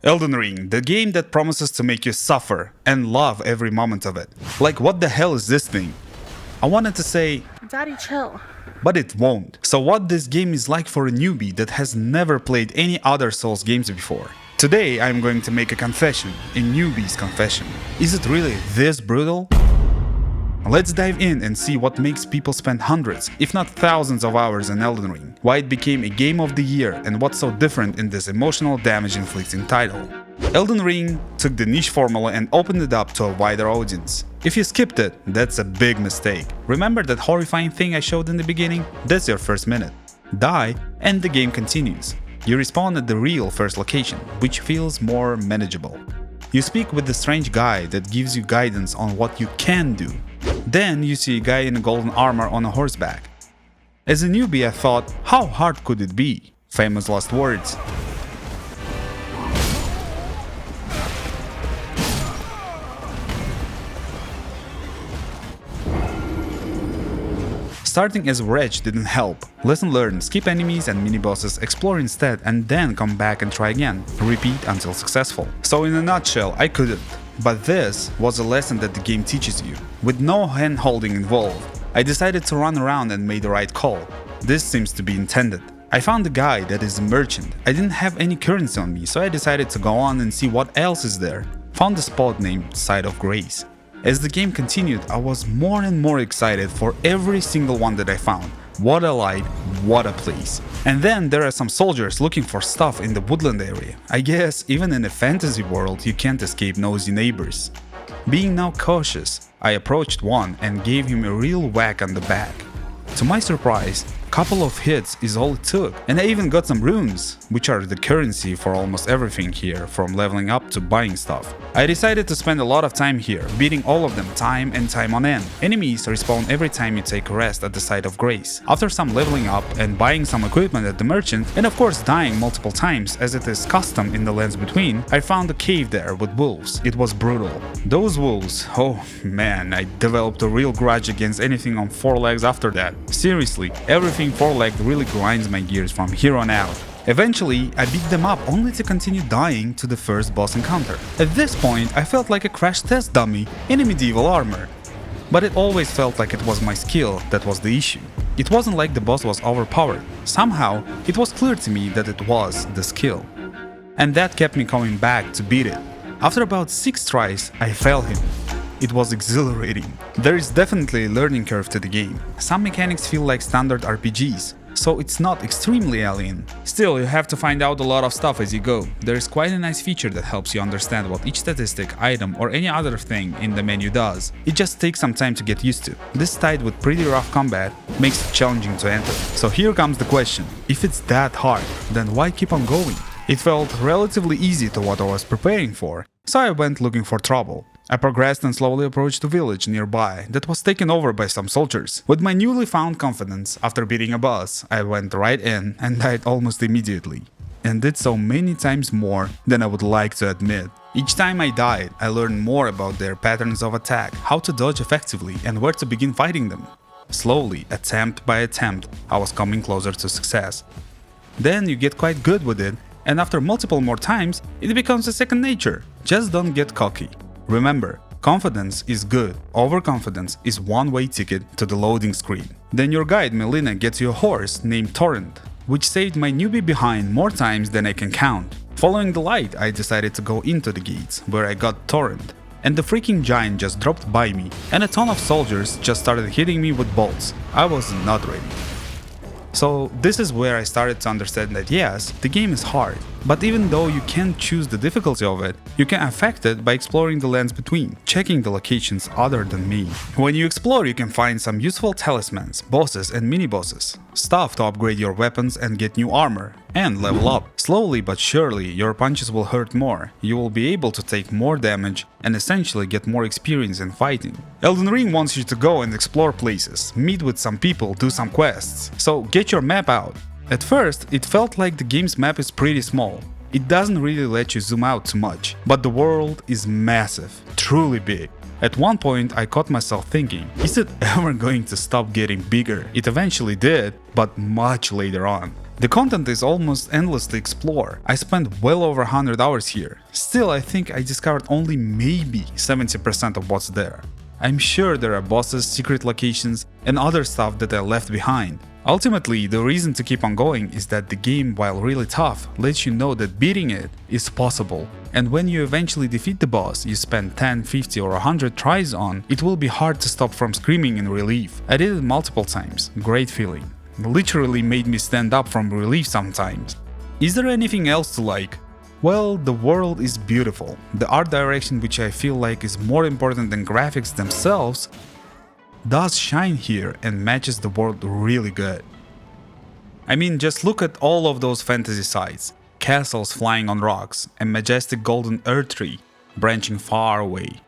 Elden Ring, the game that promises to make you suffer and love every moment of it. Like, what the hell is this thing? I wanted to say, Daddy, chill. but it won't. So what this game is like for a newbie that has never played any other Souls games before. Today I'm going to make a confession, a newbie's confession. Is it really this brutal? Let's dive in and see what makes people spend hundreds, if not thousands of hours in Elden Ring, why it became a game of the year and what's so different in this emotional damage inflicting title. Elden Ring took the niche formula and opened it up to a wider audience. If you skipped it, that's a big mistake. Remember that horrifying thing I showed in the beginning? That's your first minute. Die, and the game continues. You respawn at the real first location, which feels more manageable. You speak with the strange guy that gives you guidance on what you can do. Then you see a guy in a golden armor on a horseback. As a newbie I thought, how hard could it be? Famous last words. Starting as a wretch didn't help. Lesson learned, skip enemies and mini-bosses, explore instead and then come back and try again. Repeat until successful. So in a nutshell, I couldn't. But this was a lesson that the game teaches you. With no hand-holding involved, I decided to run around and made the right call. This seems to be intended. I found a guy that is a merchant. I didn't have any currency on me, so I decided to go on and see what else is there. Found a spot named Side of Grace. As the game continued, I was more and more excited for every single one that I found. What a light, what a place. And then there are some soldiers looking for stuff in the woodland area. I guess even in a fantasy world you can't escape nosy neighbors. Being now cautious, I approached one and gave him a real whack on the back. To my surprise, a couple of hits is all it took, and I even got some runes, which are the currency for almost everything here, from leveling up to buying stuff. I decided to spend a lot of time here, beating all of them time and time on end. Enemies respawn every time you take a rest at the Side of Grace. After some leveling up and buying some equipment at the merchant, and of course dying multiple times as it is custom in the lands between, I found a cave there with wolves. It was brutal. Those wolves, oh man, I developed a real grudge against anything on four legs after that. Seriously, everything four-legged really grinds my gears from here on out. Eventually, I beat them up only to continue dying to the first boss encounter. At this point, I felt like a crash test dummy in a medieval armor. But it always felt like it was my skill that was the issue. It wasn't like the boss was overpowered. Somehow, it was clear to me that it was the skill. And that kept me coming back to beat it. After about 6 tries, I failed him. It was exhilarating. There is definitely a learning curve to the game. Some mechanics feel like standard RPGs, so it's not extremely alien. Still, you have to find out a lot of stuff as you go. There is quite a nice feature that helps you understand what each statistic, item or any other thing in the menu does. It just takes some time to get used to. This tied with pretty rough combat makes it challenging to enter. So here comes the question. If it's that hard, then why keep on going? It felt relatively easy to what I was preparing for, so I went looking for trouble. I progressed and slowly approached a village nearby that was taken over by some soldiers. With my newly found confidence, after beating a boss, I went right in and died almost immediately. And did so many times more than I would like to admit. Each time I died, I learned more about their patterns of attack, how to dodge effectively and where to begin fighting them. Slowly, attempt by attempt, I was coming closer to success. Then you get quite good with it, and after multiple more times, it becomes a second nature. Just don't get cocky. Remember, confidence is good, overconfidence is one-way ticket to the loading screen. Then your guide Melina gets you a horse named Torrent, which saved my newbie behind more times than I can count. Following the light, I decided to go into the gates, where I got Torrent. And the freaking giant just dropped by me, and a ton of soldiers just started hitting me with bolts. I was not ready. So this is where I started to understand that yes, the game is hard, but even though you can't choose the difficulty of it, you can affect it by exploring the lands between, checking the locations other than me. When you explore, you can find some useful talismans, bosses and mini-bosses, stuff to upgrade your weapons and get new armor, and level up. Slowly but surely, your punches will hurt more, you will be able to take more damage and essentially get more experience in fighting. Elden Ring wants you to go and explore places, meet with some people, do some quests, so get your map out. At first, it felt like the game's map is pretty small. It doesn't really let you zoom out too much, but the world is massive, truly big. At one point I caught myself thinking, is it ever going to stop getting bigger? It eventually did, but much later on. The content is almost endless to explore. I spent well over 100 hours here. Still, I think I discovered only maybe 70% of what's there. I'm sure there are bosses, secret locations, and other stuff that I left behind. Ultimately, the reason to keep on going is that the game, while really tough, lets you know that beating it is possible. And when you eventually defeat the boss you spend 10, 50 or 100 tries on, it will be hard to stop from screaming in relief. I did it multiple times. Great feeling. Literally made me stand up from relief sometimes. Is there anything else to like? Well, the world is beautiful. The art direction, which I feel like is more important than graphics themselves, does shine here and matches the world really good. I mean, just look at all of those fantasy sites, castles flying on rocks, a majestic golden earth tree branching far away.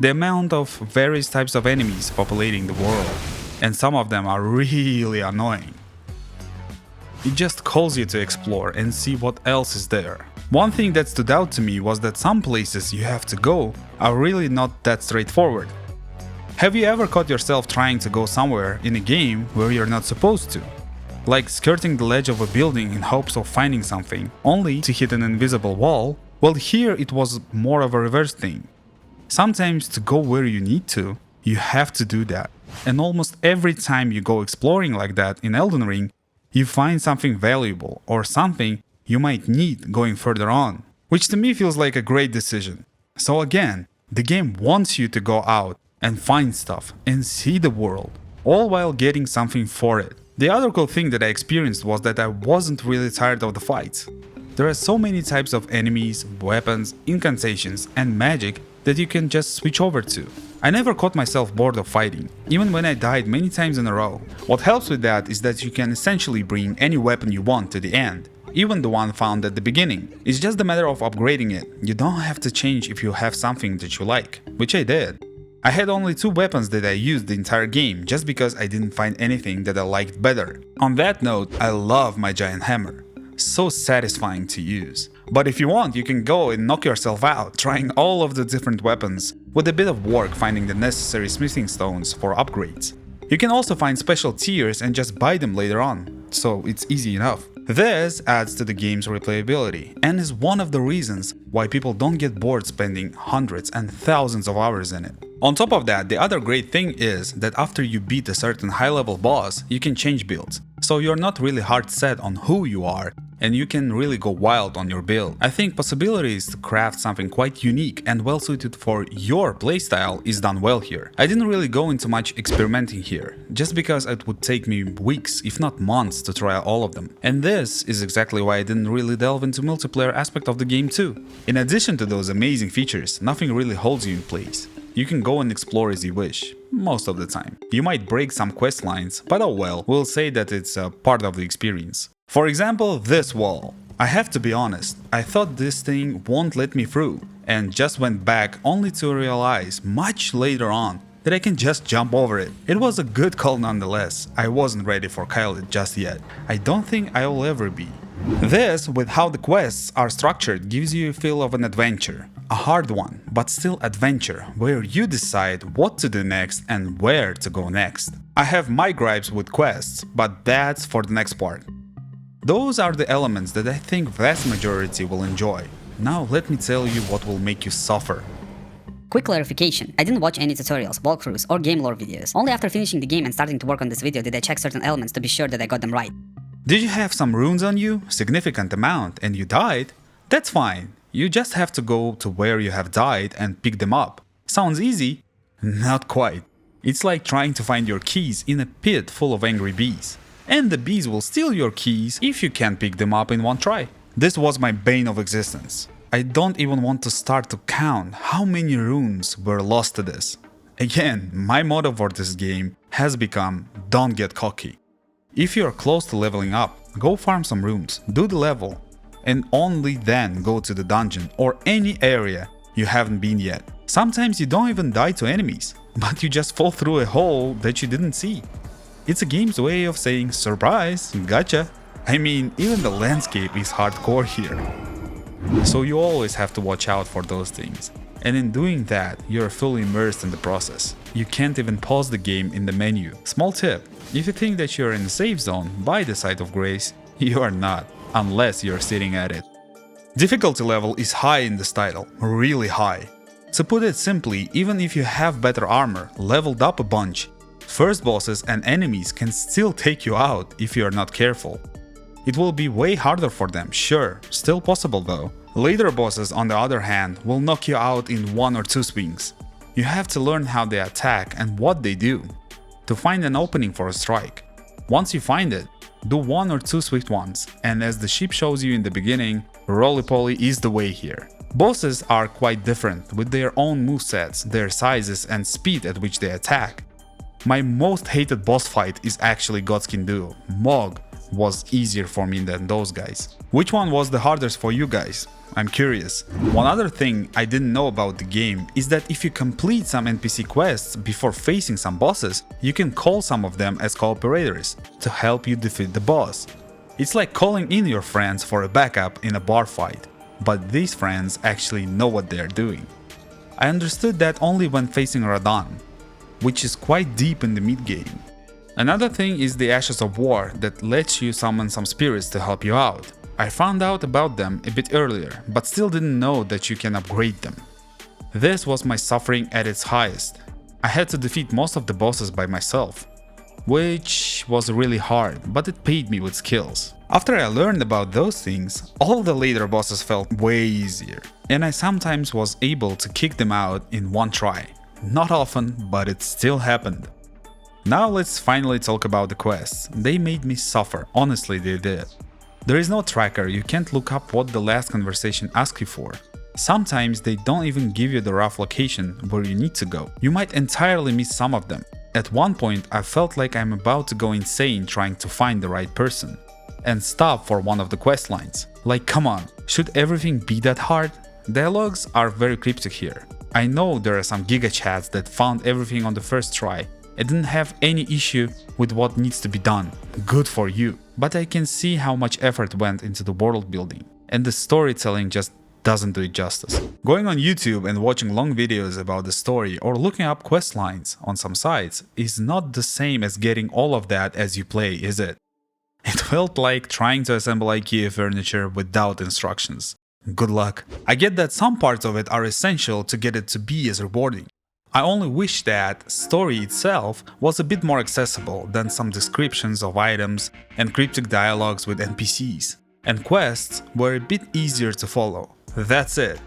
The amount of various types of enemies populating the world, and some of them are really annoying. It just calls you to explore and see what else is there. One thing that stood out to me was that some places you have to go are really not that straightforward. Have you ever caught yourself trying to go somewhere in a game where you're not supposed to? Like skirting the ledge of a building in hopes of finding something, only to hit an invisible wall? Well, here it was more of a reverse thing. Sometimes to go where you need to, you have to do that. And almost every time you go exploring like that in Elden Ring, you find something valuable or something you might need going further on, which to me feels like a great decision. So again, the game wants you to go out and find stuff and see the world, all while getting something for it. The other cool thing that I experienced was that I wasn't really tired of the fights. There are so many types of enemies, weapons, incantations, and magic that you can just switch over to. I never caught myself bored of fighting, even when I died many times in a row. What helps with that is that you can essentially bring any weapon you want to the end, even the one found at the beginning. It's just a matter of upgrading it. You don't have to change if you have something that you like, which I did. I had only 2 weapons that I used the entire game just because I didn't find anything that I liked better. On that note, I love my giant hammer. So satisfying to use. But if you want, you can go and knock yourself out trying all of the different weapons, with a bit of work finding the necessary smithing stones for upgrades. You can also find special tiers and just buy them later on, so it's easy enough. This adds to the game's replayability and is one of the reasons why people don't get bored spending hundreds and thousands of hours in it. On top of that, the other great thing is that after you beat a certain high-level boss, you can change builds. So you're not really hard set on who you are, and you can really go wild on your build. I think possibilities to craft something quite unique and well suited for your playstyle is done well here. I didn't really go into much experimenting here, just because it would take me weeks, if not months, to try all of them. And this is exactly why I didn't really delve into multiplayer aspect of the game too. In addition to those amazing features, nothing really holds you in place. You can go and explore as you wish, most of the time. You might break some quest lines, but oh well, we'll say that it's a part of the experience. For example, this wall. I have to be honest, I thought this thing won't let me through, and just went back only to realize much later on that I can just jump over it. It was a good call nonetheless. I wasn't ready for Kyle just yet. I don't think I'll ever be. This, with how the quests are structured, gives you a feel of an adventure. A hard one, but still adventure, where you decide what to do next and where to go next. I have my gripes with quests, but that's for the next part. Those are the elements that I think vast majority will enjoy. Now let me tell you what will make you suffer. Quick clarification, I didn't watch any tutorials, walkthroughs, or game lore videos. Only after finishing the game and starting to work on this video did I check certain elements to be sure that I got them right. Did you have some runes on you? Significant amount, and you died? That's fine. You just have to go to where you have died and pick them up. Sounds easy? Not quite. It's like trying to find your keys in a pit full of angry bees. And the bees will steal your keys if you can't pick them up in one try. This was my bane of existence. I don't even want to start to count how many runes were lost to this. Again, my motto for this game has become don't get cocky. If you're close to leveling up, go farm some runes, do the level, and only then go to the dungeon or any area you haven't been yet. Sometimes you don't even die to enemies, but you just fall through a hole that you didn't see. It's a game's way of saying surprise, gotcha. I mean, even the landscape is hardcore here. So you always have to watch out for those things. And in doing that, you're fully immersed in the process. You can't even pause the game in the menu. Small tip, if you think that you're in a safe zone by the side of grace, you are not, unless you're sitting at it. Difficulty level is high in this title, really high. To put it simply, even if you have better armor, leveled up a bunch, first bosses and enemies can still take you out if you are not careful. It will be way harder for them, sure, still possible though. Later bosses, on the other hand, will knock you out in 1 or 2 swings. You have to learn how they attack and what they do, to find an opening for a strike. Once you find it, do 1 or 2 swift ones, and as the ship shows you in the beginning, roly-poly is the way here. Bosses are quite different, with their own movesets, their sizes and speed at which they attack. My most hated boss fight is actually Godskin Duo. Mog was easier for me than those guys. Which one was the hardest for you guys? I'm curious. One other thing I didn't know about the game is that if you complete some NPC quests before facing some bosses, you can call some of them as cooperators to help you defeat the boss. It's like calling in your friends for a backup in a bar fight, but these friends actually know what they're doing. I understood that only when facing Radahn, which is quite deep in the mid-game. Another thing is the Ashes of War that lets you summon some spirits to help you out. I found out about them a bit earlier, but still didn't know that you can upgrade them. This was my suffering at its highest. I had to defeat most of the bosses by myself, which was really hard, but it paid me with skills. After I learned about those things, all the later bosses felt way easier, and I sometimes was able to kick them out in one try. Not often, but it still happened. Now let's finally talk about the quests. They made me suffer, honestly they did. There is no tracker, you can't look up what the last conversation asks you for. Sometimes they don't even give you the rough location where you need to go. You might entirely miss some of them. At one point I felt like I'm about to go insane trying to find the right person and stop for one of the quest lines. Like, come on, should everything be that hard? Dialogues are very cryptic here. I know there are some giga chats that found everything on the first try and didn't have any issue with what needs to be done. Good for you. But I can see how much effort went into the world building, and the storytelling just doesn't do it justice. Going on YouTube and watching long videos about the story or looking up quest lines on some sites is not the same as getting all of that as you play, is it? It felt like trying to assemble IKEA furniture without instructions. Good luck. I get that some parts of it are essential to get it to be as rewarding. I only wish that story itself was a bit more accessible than some descriptions of items and cryptic dialogues with NPCs. And quests were a bit easier to follow. That's it.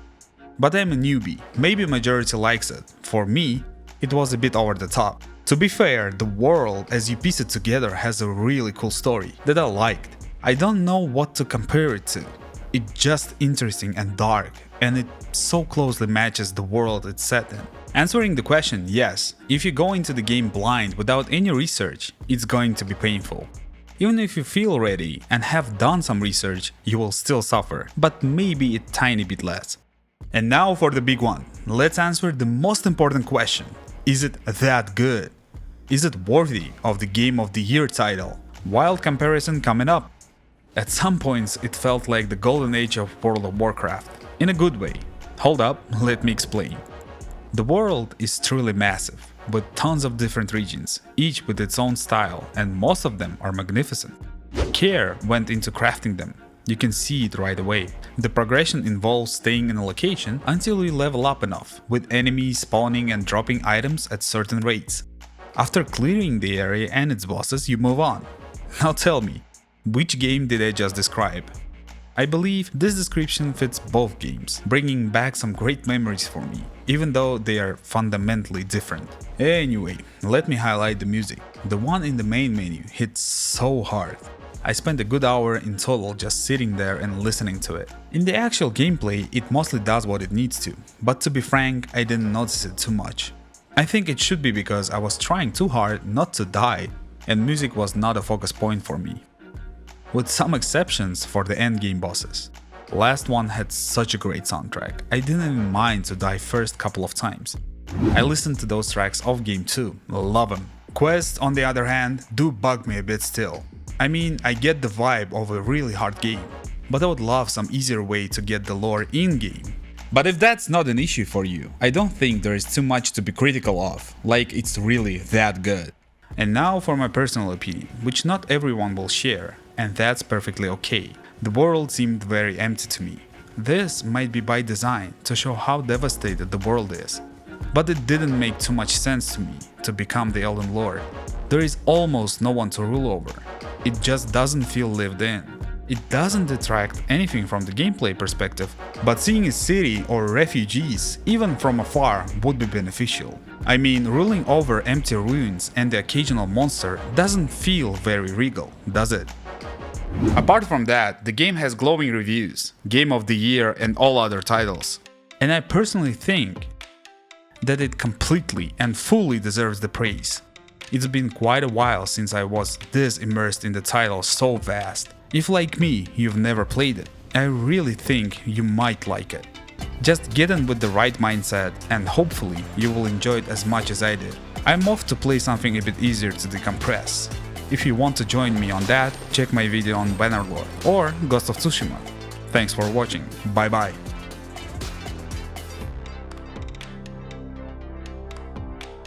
But I'm a newbie, maybe majority likes it. For me, it was a bit over the top. To be fair, the world as you piece it together has a really cool story that I liked. I don't know what to compare it to. It's just interesting and dark, and it so closely matches the world it's set in. Answering the question, yes, if you go into the game blind without any research, it's going to be painful. Even if you feel ready and have done some research, you will still suffer, but maybe a tiny bit less. And now for the big one. Let's answer the most important question. Is it that good? Is it worthy of the Game of the Year title? Wild comparison coming up. At some points it felt like the golden age of World of Warcraft. In a good way. Hold up, let me explain. The world is truly massive, with tons of different regions, each with its own style, and most of them are magnificent. Care went into crafting them. You can see it right away. The progression involves staying in a location until you level up enough, with enemies spawning and dropping items at certain rates. After clearing the area and its bosses, you move on. Now tell me, which game did I just describe? I believe this description fits both games, bringing back some great memories for me, even though they are fundamentally different. Anyway, let me highlight the music. The one in the main menu hits so hard. I spent a good hour in total just sitting there and listening to it. In the actual gameplay, it mostly does what it needs to, but to be frank, I didn't notice it too much. I think it should be because I was trying too hard not to die, and music was not a focus point for me. With some exceptions for the endgame bosses. Last one had such a great soundtrack, I didn't even mind to die first couple of times. I listened to those tracks off game too, love them. Quests, on the other hand, do bug me a bit still. I mean, I get the vibe of a really hard game, but I would love some easier way to get the lore in-game. But if that's not an issue for you, I don't think there is too much to be critical of, like it's really that good. And now for my personal opinion, which not everyone will share, and that's perfectly okay. The world seemed very empty to me. This might be by design, to show how devastated the world is. But it didn't make too much sense to me to become the Elden Lord. There is almost no one to rule over. It just doesn't feel lived in. It doesn't detract anything from the gameplay perspective, but seeing a city or refugees, even from afar, would be beneficial. I mean, ruling over empty ruins and the occasional monster doesn't feel very regal, does it? Apart from that, the game has glowing reviews, Game of the Year and all other titles. And I personally think that it completely and fully deserves the praise. It's been quite a while since I was this immersed in the title so vast. If like me, you've never played it, I really think you might like it. Just get in with the right mindset and hopefully you will enjoy it as much as I did. I'm off to play something a bit easier to decompress. If you want to join me on that, check my video on Bannerlord or Ghost of Tsushima. Thanks for watching, bye bye.